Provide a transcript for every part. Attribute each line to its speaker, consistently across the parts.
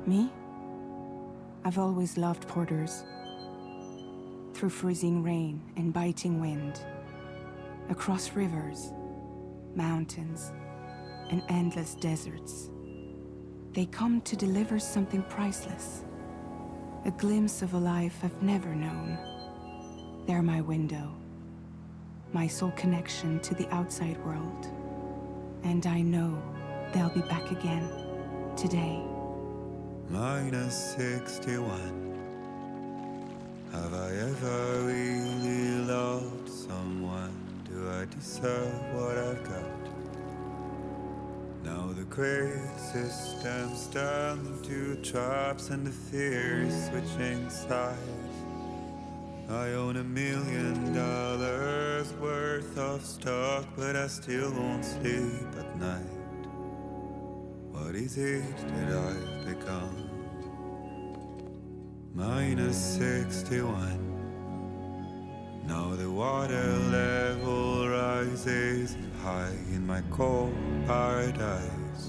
Speaker 1: Me? I've always loved porters. Through freezing rain and biting wind, across rivers, mountains, and endless deserts, they come to deliver something priceless. A glimpse of a life I've never known. They're my window, my sole connection to the outside world. And I know they'll be back again, today.
Speaker 2: -61. Have I ever really loved someone? Do I deserve what I've got? Now the great systems turn into traps and the fears switching sides. I own $1 million worth of stock, but I still won't sleep at night. What is it that I've become? -61. Now the water level rises high in my cold paradise,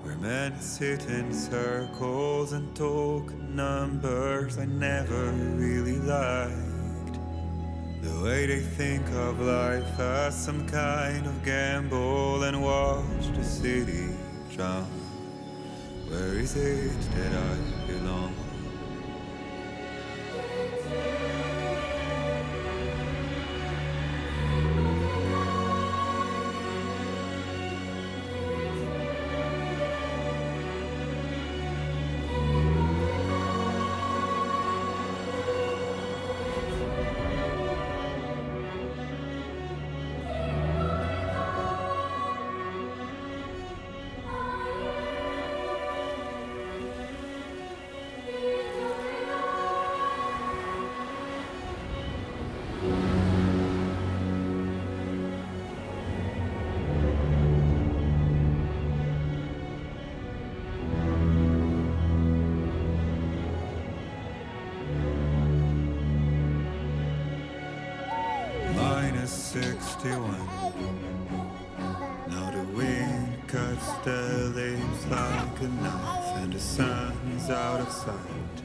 Speaker 2: where men sit in circles and talk numbers I never really liked. The way they think of life as some kind of gamble and watch the city drown. Where is it that I belong? -61. Now the wind cuts the leaves like a knife, and the sun is out of sight.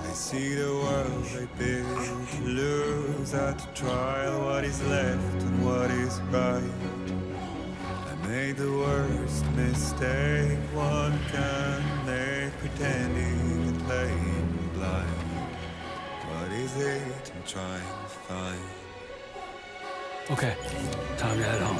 Speaker 2: I see the world I built lose at the trial, what is left and what is right. I made the worst mistake one can make, pretending and playing blind. trying to find.
Speaker 3: Okay, time to head home.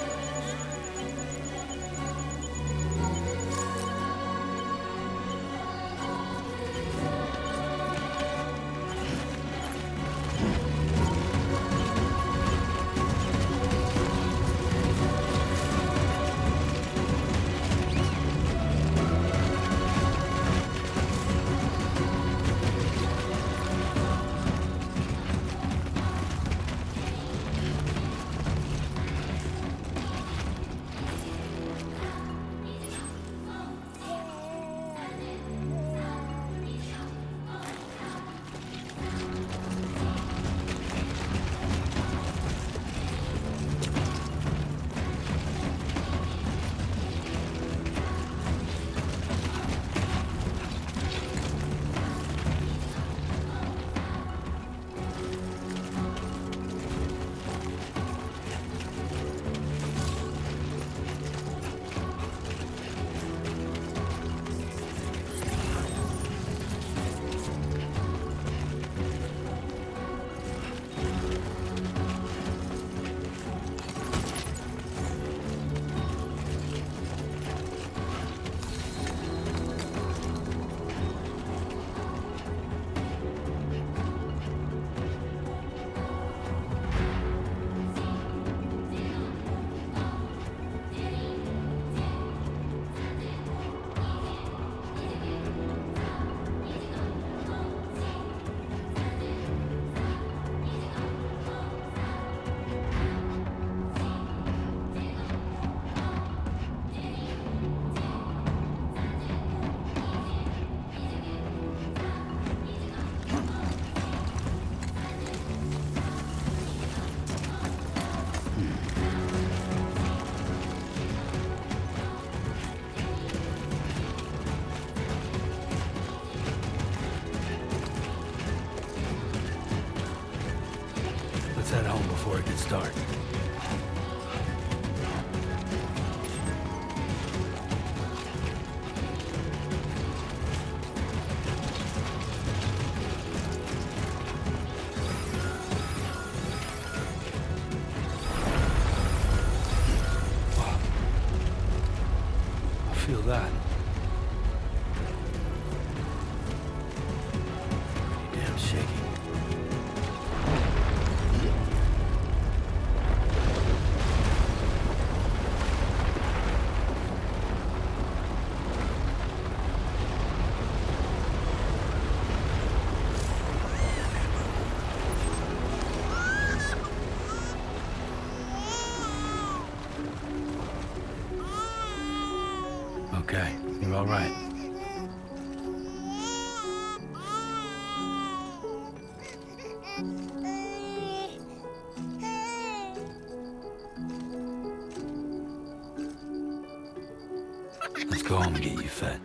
Speaker 3: Let's head home before it gets dark. Wow. I feel that. Pretty damn shaky. Okay, you're all right. Let's go home and get you fed.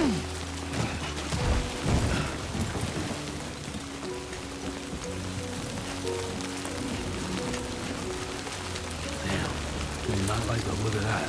Speaker 3: Damn, do not like the look of that.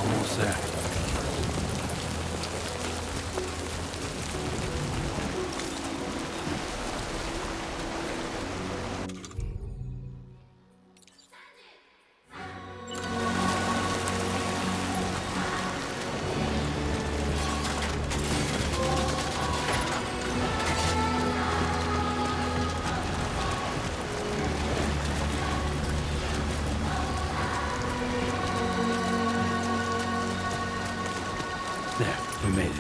Speaker 3: Almost there. There, we made it.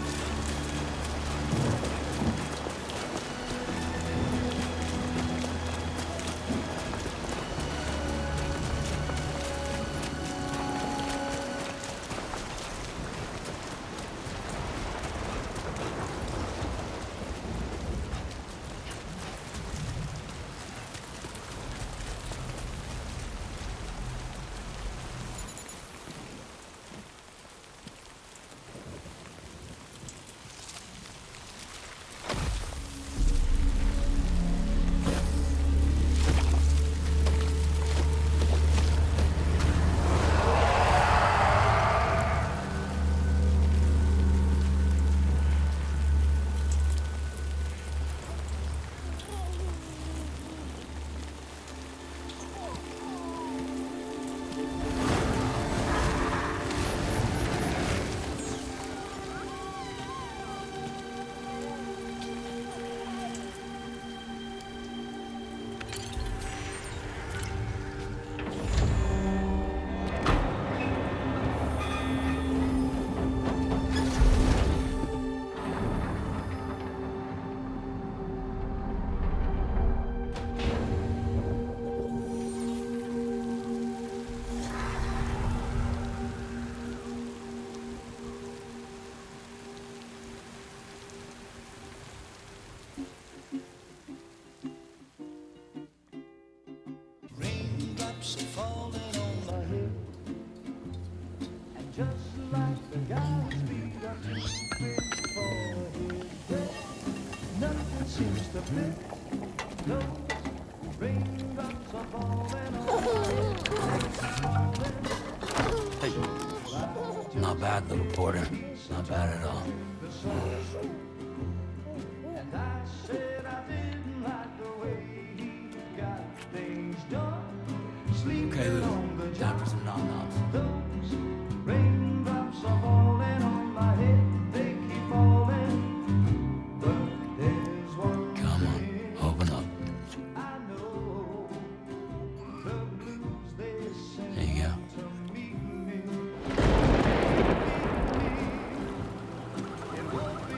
Speaker 4: Raindrops are falling on my head, and just like the guy's feet are too big for his bed, nothing seems to fit. Those raindrops are falling on my head.
Speaker 3: Hey, not bad, little porter. Not bad at all.
Speaker 4: And I said I didn't like the way he got things done.
Speaker 3: Okay, Lou, time for some nom-noms.
Speaker 4: Those raindrops are falling on my head, they keep falling. But there's one
Speaker 3: Come on,
Speaker 4: thing
Speaker 3: open up.
Speaker 4: I know, the blues they sing
Speaker 3: There you go.
Speaker 4: to meet me. It won't be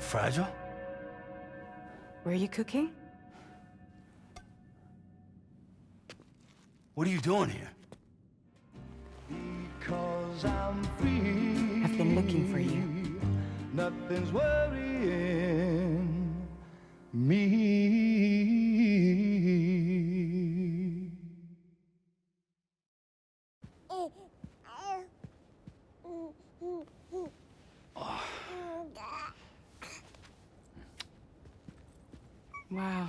Speaker 3: fragile?
Speaker 1: Were you cooking?
Speaker 3: What are you doing here?
Speaker 4: Because I'm free.
Speaker 1: I've been looking for you.
Speaker 4: Nothing's worrying me.
Speaker 1: Wow.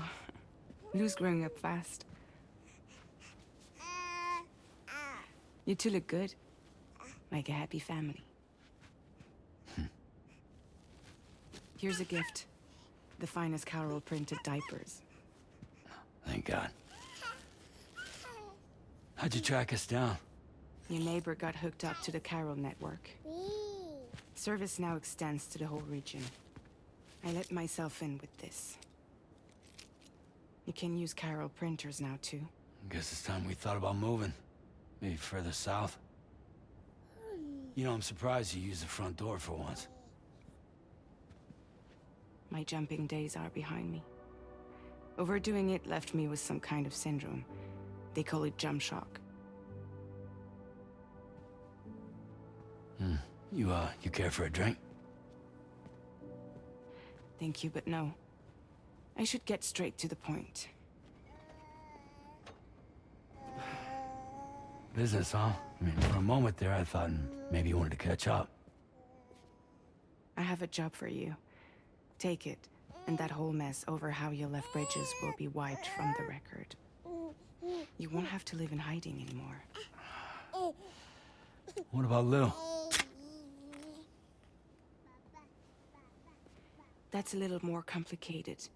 Speaker 1: Lou's growing up fast. You two look good. Like a happy family. Here's a gift. The finest Carol printed diapers.
Speaker 3: Thank God. How'd you track us down?
Speaker 1: Your neighbor got hooked up to the Carol network. Service now extends to the whole region. I let myself in with this. You can use Carol printers now, too.
Speaker 3: Guess it's time we thought about moving. Maybe further south. You know, I'm surprised you used the front door for once.
Speaker 1: My jumping days are behind me. Overdoing it left me with some kind of syndrome. They call it jump shock.
Speaker 3: You care for a drink?
Speaker 1: Thank you, but no. I should get straight to the point.
Speaker 3: Business, huh? I mean, for a moment there, I thought maybe you wanted to catch up.
Speaker 1: I have a job for you. Take it, and that whole mess over how you left bridges will be wiped from the record. You won't have to live in hiding anymore.
Speaker 3: What about Lou?
Speaker 1: That's a little more complicated.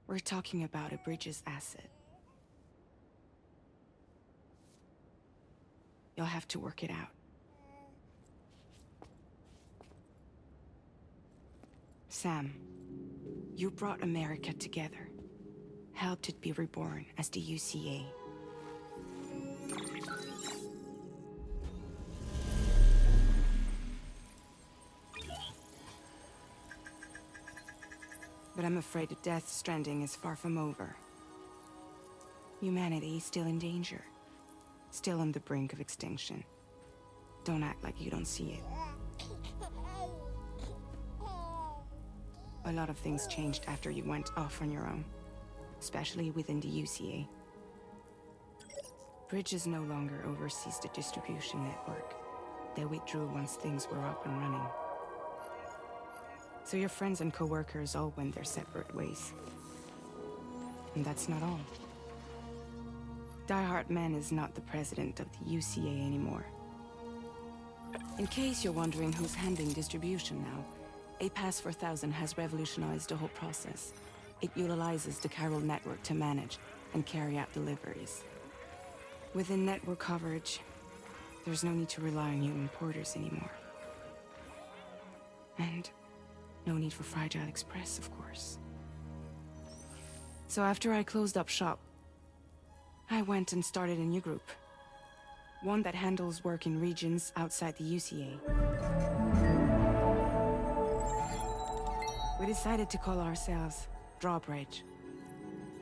Speaker 1: We're talking about a bridges asset. You'll have to work it out. Sam, you brought America together. Helped it be reborn as the UCA. But I'm afraid the death Stranding is far from over. Humanity is still in danger. Still on the brink of extinction. Don't act like you don't see it. A lot of things changed after you went off on your own. Especially within the UCA. Bridges no longer oversees the distribution network. They withdrew once things were up and running. So your friends and co-workers all went their separate ways. And that's not all. Die Hartman is not the president of the UCA anymore. In case you're wondering who's handling distribution now, A Pass 4000 has revolutionized the whole process. It utilizes the Carol network to manage and carry out deliveries. Within network coverage, there's no need to rely on human porters anymore. And no need for Fragile Express, of course. So after I closed up shop, I went and started a new group. One that handles work in regions outside the UCA. We decided to call ourselves Drawbridge.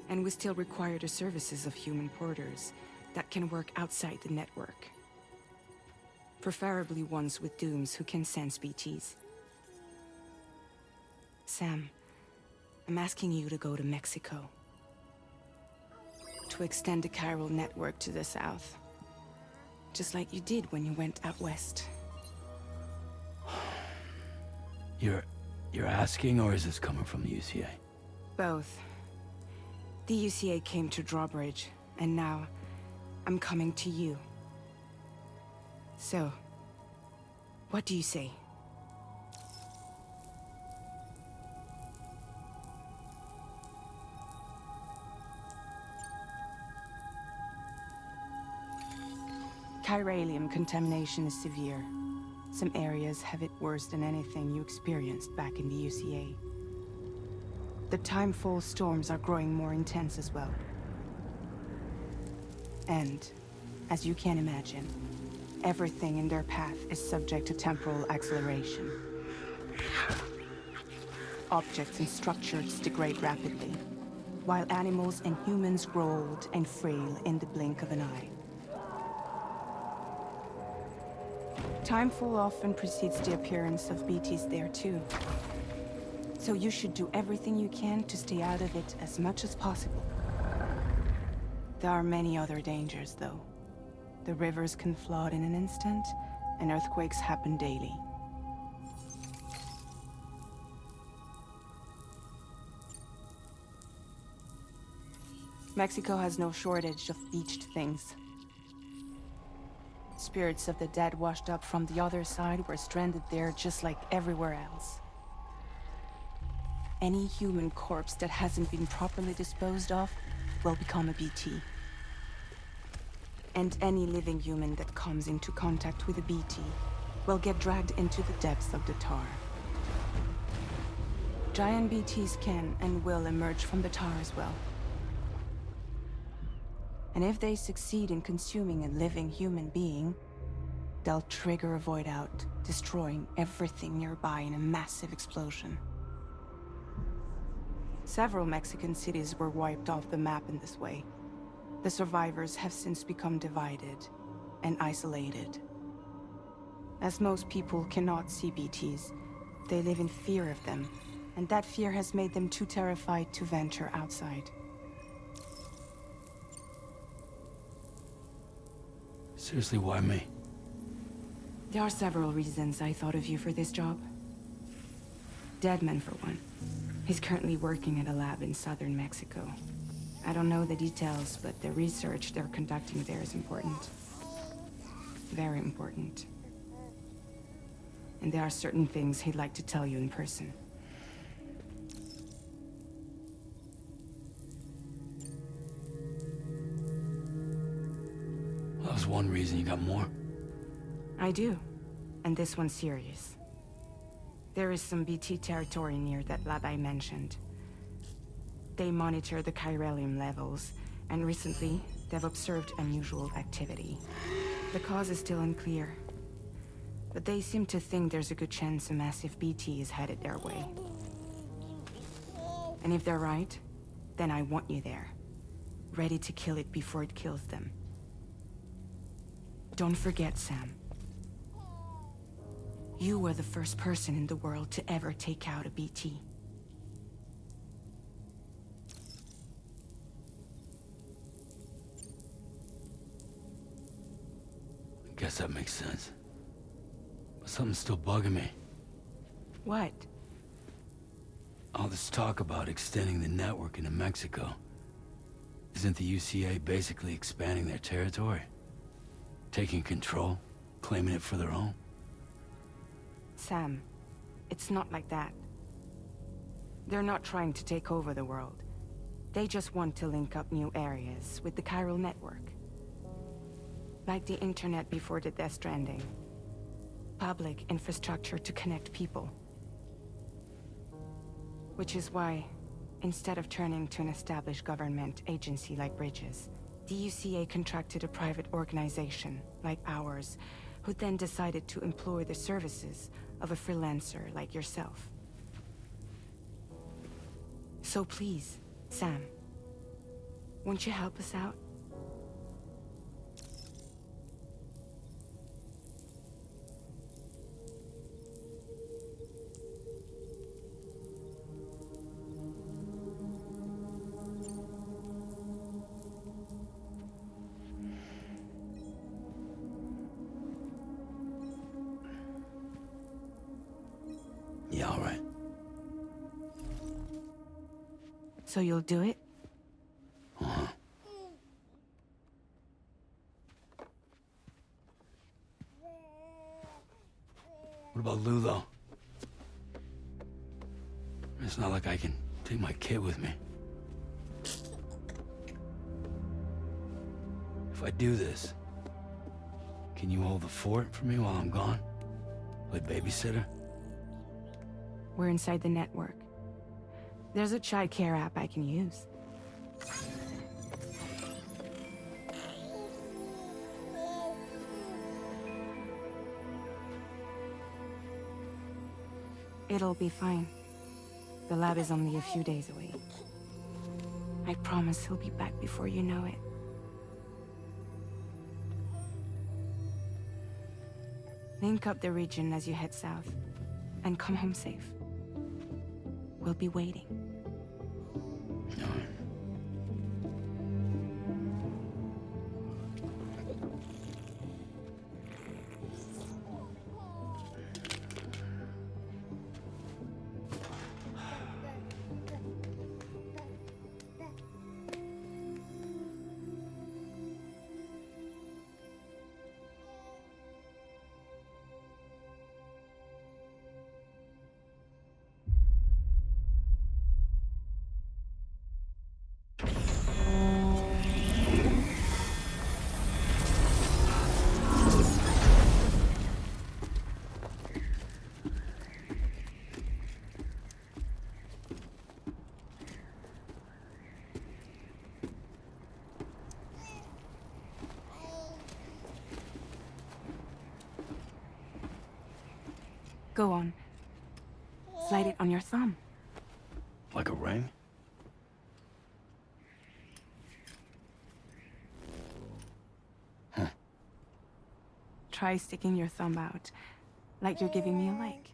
Speaker 1: And we still require the services of human porters that can work outside the network. Preferably ones with dooms who can sense BTs. Sam, I'm asking you to go to Mexico. To extend the Carol network to the south. Just like you did when you went out west.
Speaker 3: You're asking, or is this coming from the UCA?
Speaker 1: Both. The UCA came to Drawbridge, and now I'm coming to you. So, what do you say? Chiralium contamination is severe. Some areas have it worse than anything you experienced back in the UCA. The timefall storms are growing more intense as well. And, as you can imagine, everything in their path is subject to temporal acceleration. objects and structures degrade rapidly, while animals and humans grow old and frail in the blink of an eye. Time full often precedes the appearance of BTs there too. So you should do everything you can to stay out of it as much as possible. There are many other dangers, though. The rivers can flood in an instant, and earthquakes happen daily. Mexico has no shortage of beached things. Spirits of the dead washed up from the other side were stranded there just like everywhere else. Any human corpse that hasn't been properly disposed of will become a BT. And any living human that comes into contact with a BT will get dragged into the depths of the tar. Giant BTs can and will emerge from the tar as well. And if they succeed in consuming a living human being, they'll trigger a void out, destroying everything nearby in a massive explosion. Several Mexican cities were wiped off the map in this way. The survivors have since become divided and isolated. As most people cannot see BTs, they live in fear of them, and that fear has made them too terrified to venture outside.
Speaker 3: Seriously, why me?
Speaker 1: There are several reasons I thought of you for this job. Deadman, for one. He's currently working at a lab in southern Mexico. I don't know the details, but the research they're conducting there is important. Very important. And there are certain things he'd like to tell you in person.
Speaker 3: Well, that was one reason. You got more?
Speaker 1: I do. And this one's serious. There is some BT territory near that lab I mentioned. They monitor the chiralium levels, and recently, they've observed unusual activity. The cause is still unclear, but they seem to think there's a good chance a massive BT is headed their way. And if they're right, then I want you there, ready to kill it before it kills them. Don't forget, Sam. You were the first person in the world to ever take out a BT.
Speaker 3: I guess that makes sense. But something's still bugging me.
Speaker 1: What?
Speaker 3: All this talk about extending the network into Mexico. Isn't the UCA basically expanding their territory? Taking control? Claiming it for their own?
Speaker 1: Sam, it's not like that. They're not trying to take over the world. They just want to link up new areas with the chiral network. Like the internet before the Death Stranding. Public infrastructure to connect people. Which is why, instead of turning to an established government agency like Bridges, the UCA contracted a private organization, like ours, who then decided to employ the services of a freelancer like yourself. So please, Sam, won't you help us out?
Speaker 3: Yeah, all right.
Speaker 1: So you'll do it?
Speaker 3: Uh-huh. What about Lou, though? It's not like I can take my kid with me. If I do this, can you hold the fort for me while I'm gone? Play babysitter?
Speaker 1: We're inside the network. There's a child care app I can use. It'll be fine. The lab is only a few days away. I promise he'll be back before you know it. Link up the region as you head south, and come home safe. We'll be waiting. Go on. Slide it on your thumb.
Speaker 3: Like a ring?
Speaker 1: Try sticking your thumb out, like you're giving me a like.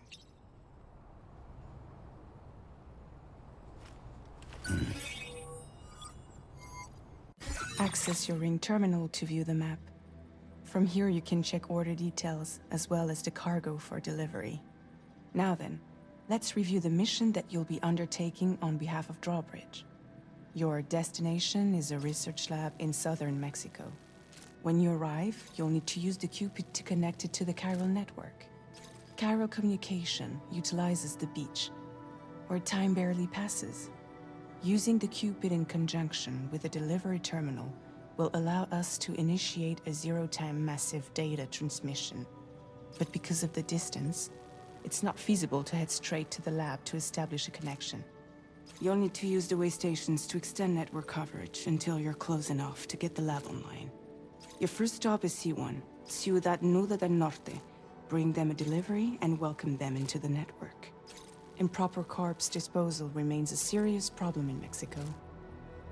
Speaker 1: Access your ring terminal to view the map. From here you can check order details, as well as the cargo for delivery. Now then, let's review the mission that you'll be undertaking on behalf of Drawbridge. Your destination is a research lab in southern Mexico. When you arrive, you'll need to use the Cupid to connect it to the chiral network. Chiral communication utilizes the beach, where time barely passes. Using the Cupid in conjunction with the delivery terminal will allow us to initiate a zero-time massive data transmission. But because of the distance, it's not feasible to head straight to the lab to establish a connection. You'll need to use the way stations to extend network coverage until you're close enough to get the lab online. Your first stop is C1, Ciudad Nuda del Norte. Bring them a delivery and welcome them into the network. Improper corpse disposal remains a serious problem in Mexico.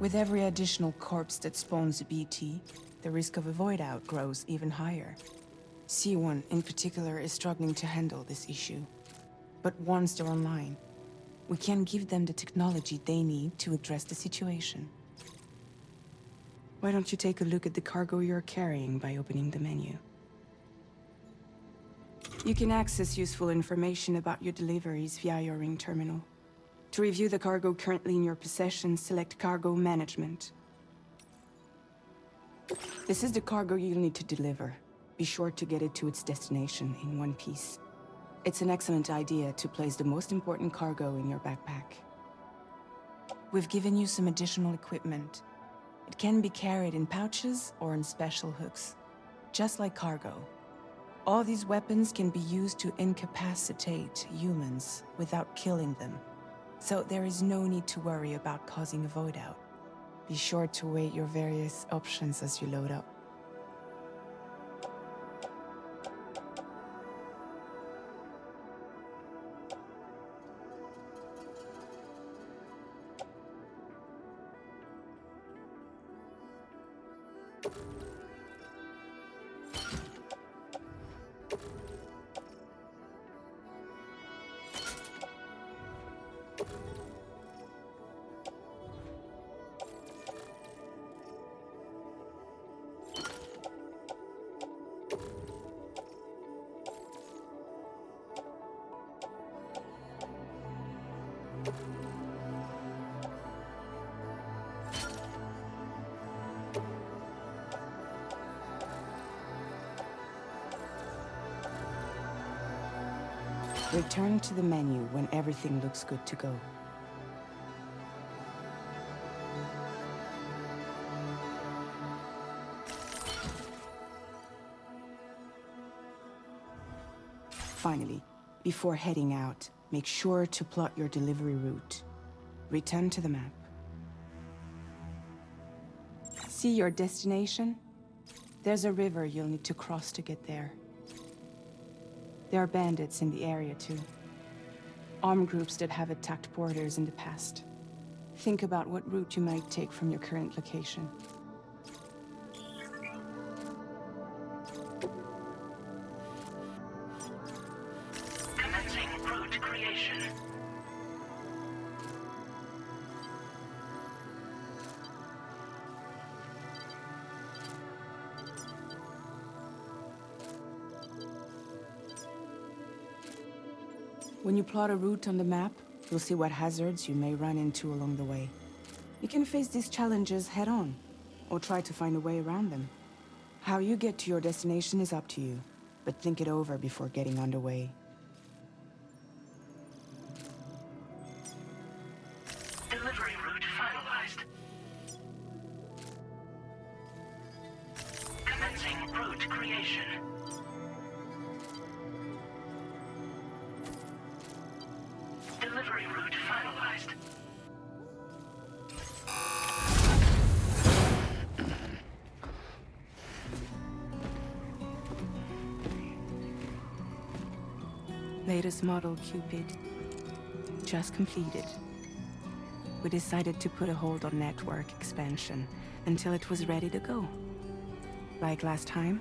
Speaker 1: With every additional corpse that spawns a BT, the risk of a void out grows even higher. C1 in particular is struggling to handle this issue. But once they're online, we can give them the technology they need to address the situation. Why don't you take a look at the cargo you're carrying by opening the menu? You can access useful information about your deliveries via your ring terminal. To review the cargo currently in your possession, select Cargo Management. This is the cargo you'll need to deliver. Be sure to get it to its destination in one piece. It's an excellent idea to place the most important cargo in your backpack. We've given you some additional equipment. It can be carried in pouches or in special hooks, just like cargo. All these weapons can be used to incapacitate humans without killing them, so there is no need to worry about causing a void out. Be sure to weigh your various options as you load up. Return to the menu when everything looks good to go. Finally, before heading out, make sure to plot your delivery route. Return to the map. See your destination? There's a river you'll need to cross to get there. There are bandits in the area too. armed groups that have attacked porters in the past. Think about what route you might take from your current location.
Speaker 5: Commencing route creation.
Speaker 1: When you plot a route on the map, you'll see what hazards you may run into along the way. You can face these challenges head-on, or try to find a way around them. How you get to your destination is up to you, but think it over before getting underway.
Speaker 5: Delivery route finalized. Commencing route creation. Delivery route finalized.
Speaker 1: Latest model Cupid. Just completed. We decided to put a hold on network expansion until it was ready to go. Like last time,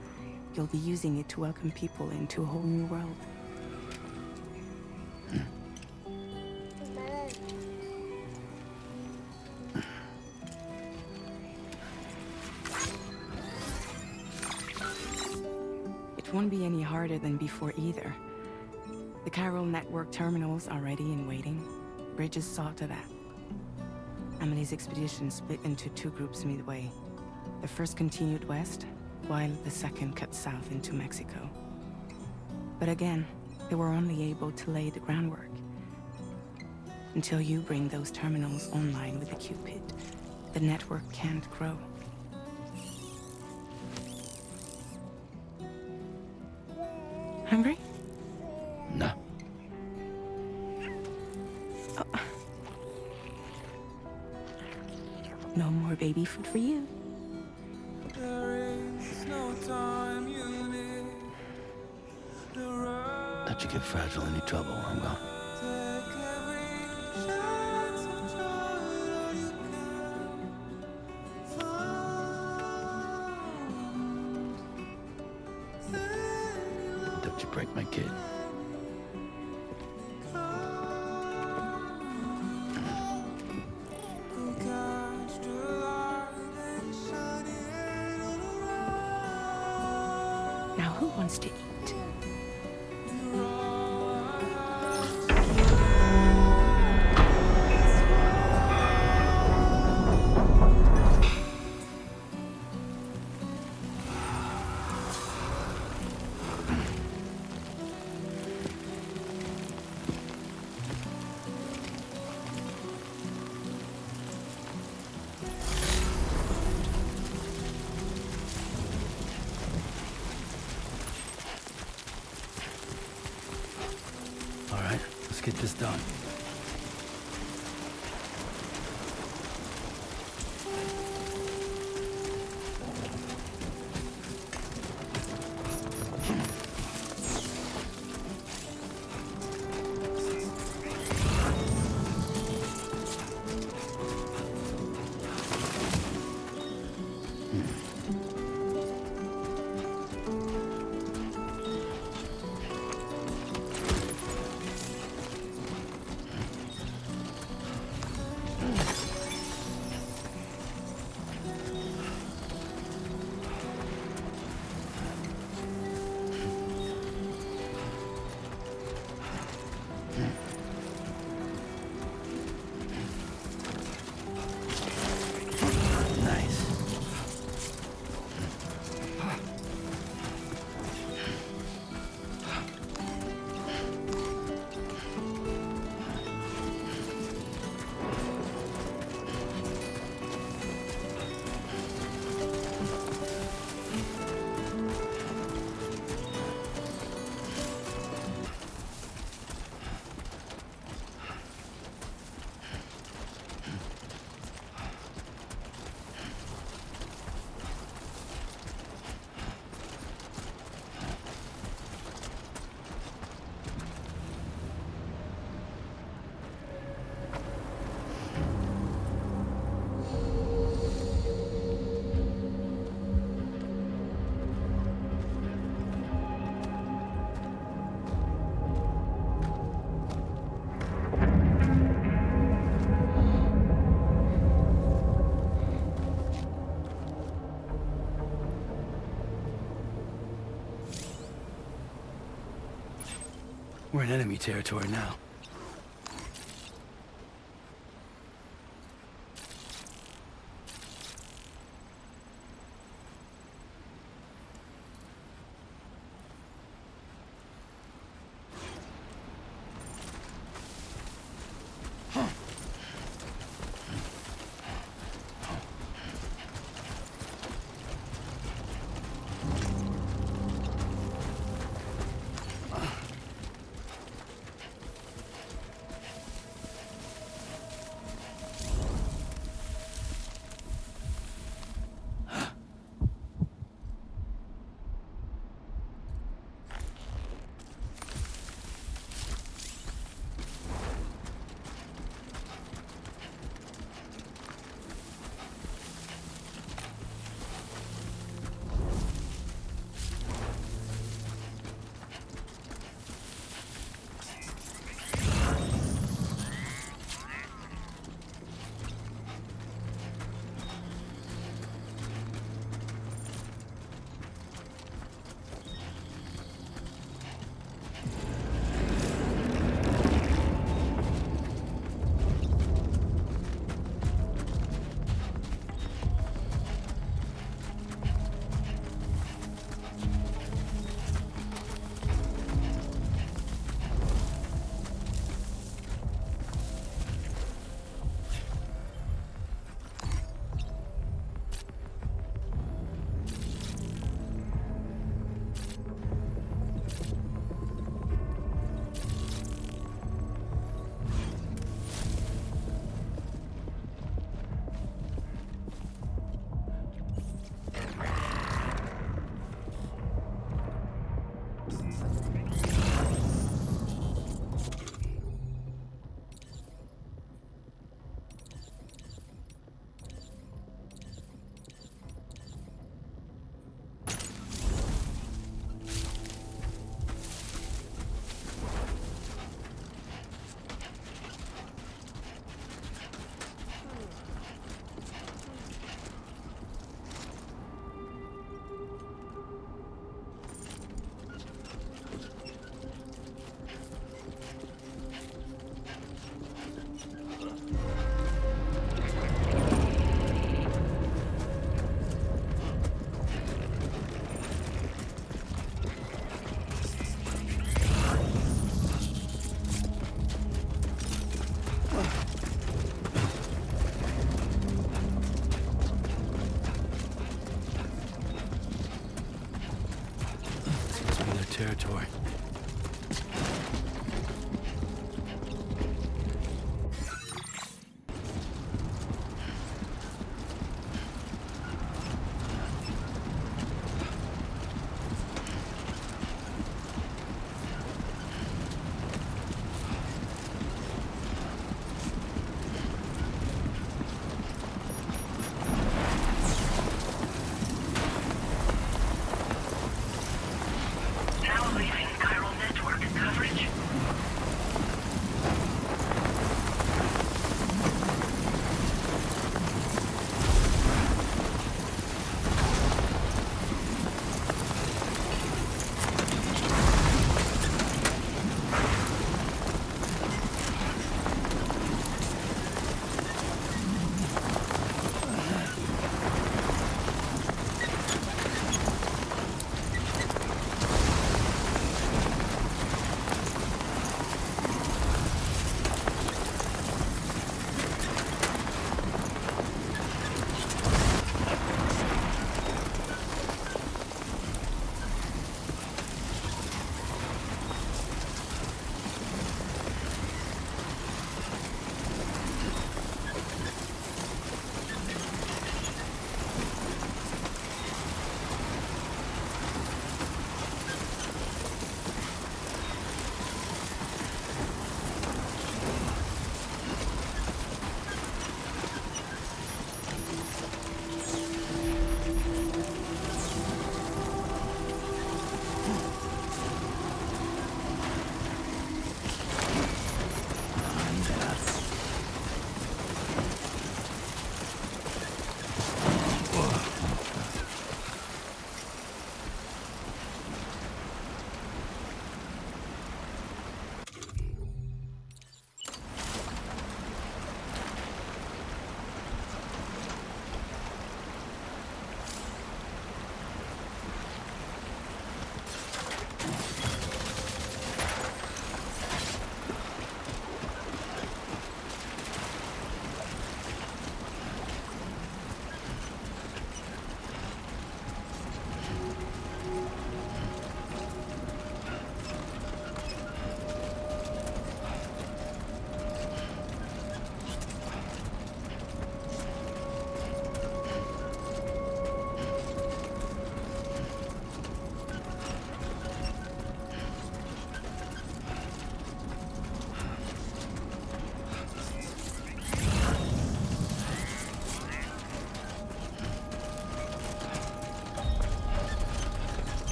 Speaker 1: you'll be using it to welcome people into a whole new world. It won't be any harder than before either. The Chiral network terminals are ready and waiting. Bridges saw to that. Emily's expedition split into two groups midway. The first continued west, while the second cut south into Mexico. But again, they were only able to lay the groundwork. Until you bring those terminals online with the Cupid, the network can't grow. Hungry?
Speaker 3: No.
Speaker 1: No more baby food for you.
Speaker 3: Let you get fragile any trouble while I'm gone. Don't you break my kid.
Speaker 1: Now who wants to eat?
Speaker 3: All right, let's get this done. We're in enemy territory now.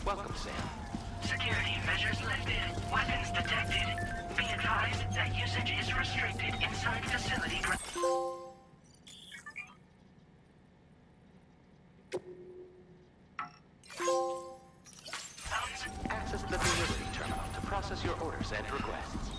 Speaker 6: Welcome, Sam.
Speaker 5: Security measures lifted. Weapons detected. Be advised that usage is restricted inside facility.
Speaker 6: Access the delivery terminal to process your orders and requests.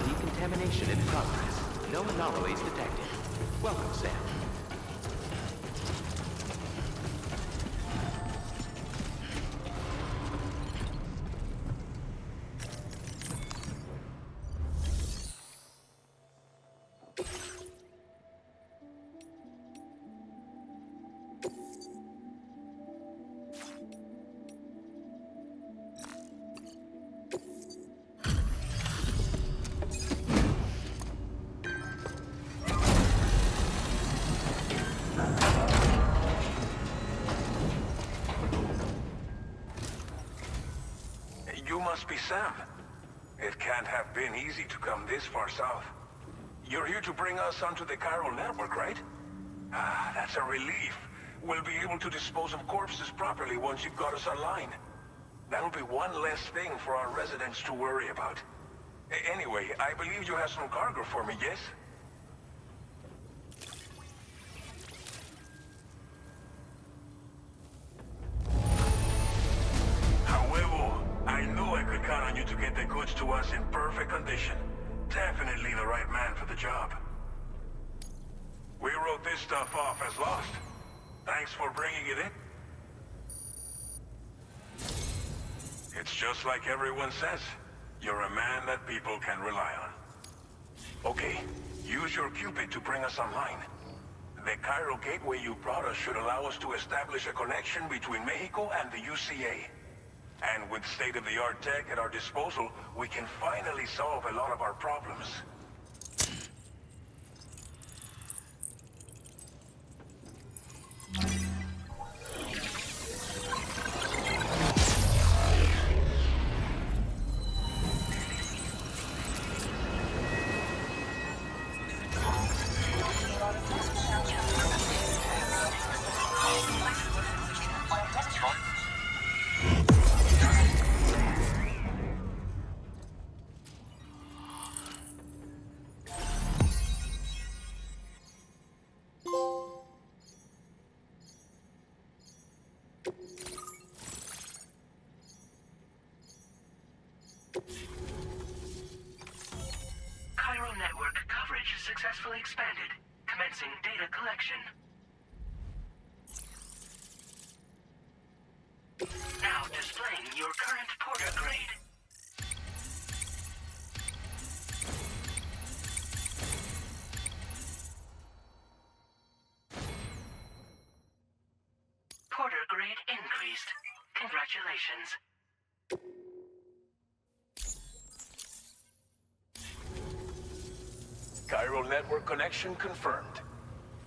Speaker 6: Decontamination in progress. No anomalies detected. Welcome, Sam.
Speaker 7: You must be Sam. It can't have been easy to come this far south. You're here to bring us onto the chiral network, right? Ah, that's a relief. We'll be able to dispose of corpses properly once you've got us online. That'll be one less thing for our residents to worry about. Anyway, I believe you have some cargo for me, yes? I knew I could count on you to get the goods to us in perfect condition. Definitely the right man for the job. We wrote this stuff off as lost. Thanks for bringing it in. It's just like everyone says. You're a man that people can rely on. Okay, use your Cupid to bring us online. The chiral gateway you brought us should allow us to establish a connection between Mexico and the UCA. And with state-of-the-art tech at our disposal, we can finally solve a lot of our problems.
Speaker 5: Chiral network coverage successfully expanded. Commencing data collection. Now displaying your current porter grade. Porter grade increased. Congratulations.
Speaker 7: Chiral network connection confirmed.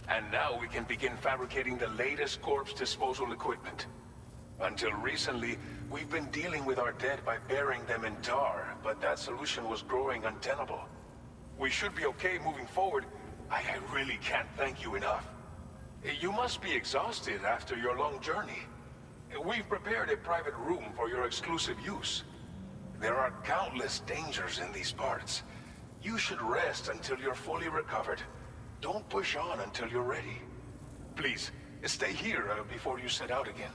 Speaker 7: And now we can begin fabricating the latest corpse disposal equipment. Until recently, we've been dealing with our dead by burying them in tar, but that solution was growing untenable. We should be okay moving forward. I really can't thank you enough. You must be exhausted after your long journey. We've prepared a private room for your exclusive use. There are countless dangers in these parts. You should rest until you're fully recovered. Don't push on until you're ready. Please, stay here before you set out again.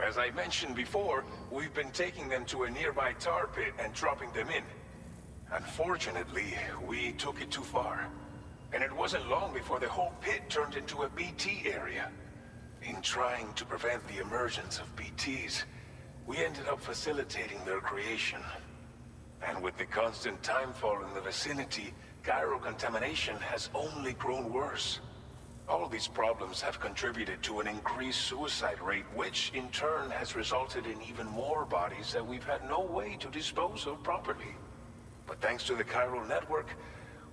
Speaker 7: As I mentioned before, we've been taking them to a nearby tar pit and dropping them in. Unfortunately, we took it too far. And it wasn't long before the whole pit turned into a BT area. In trying to prevent the emergence of BTs, we ended up facilitating their creation. And with the constant timefall in the vicinity, chiral contamination has only grown worse. All these problems have contributed to an increased suicide rate, which in turn has resulted in even more bodies that we've had no way to dispose of properly. But thanks to the chiral network,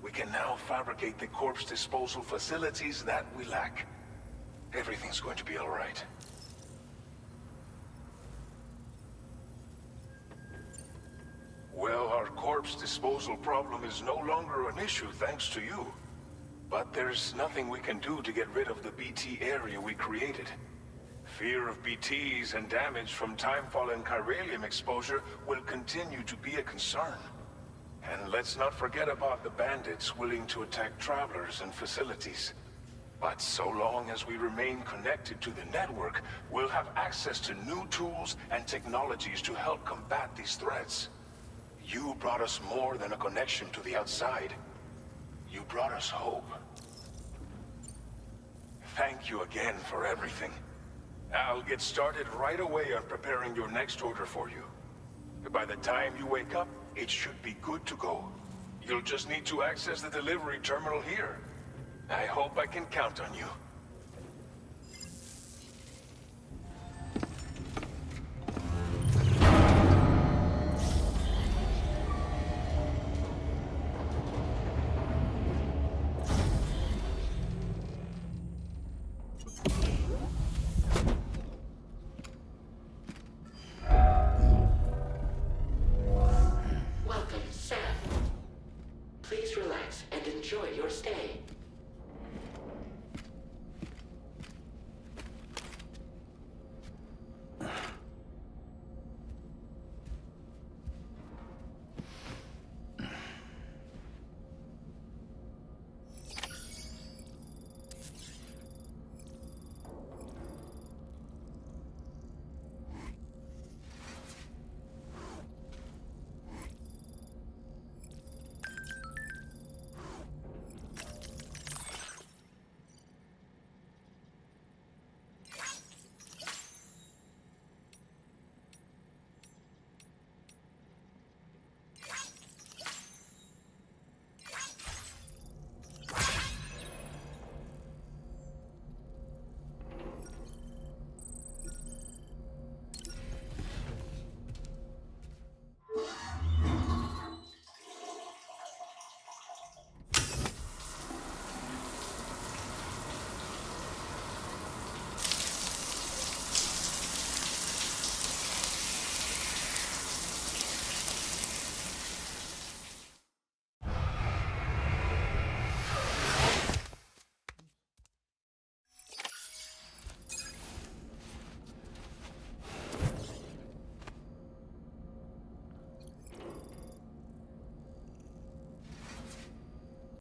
Speaker 7: we can now fabricate the corpse disposal facilities that we lack. Everything's going to be all right. Well, our corpse disposal problem is no longer an issue thanks to you. But there's nothing we can do to get rid of the BT area we created. Fear of BTs and damage from timefall and chiralium exposure will continue to be a concern. And let's not forget about the bandits willing to attack travelers and facilities. But so long as we remain connected to the network, we'll have access to new tools and technologies to help combat these threats. You brought us more than a connection to the outside. You brought us hope. Thank you again for everything. I'll get started right away on preparing your next order for you. By the time you wake up, it should be good to go. You'll just need to access the delivery terminal here. I hope I can count on you.
Speaker 6: Welcome, Sam. Please relax and enjoy your stay.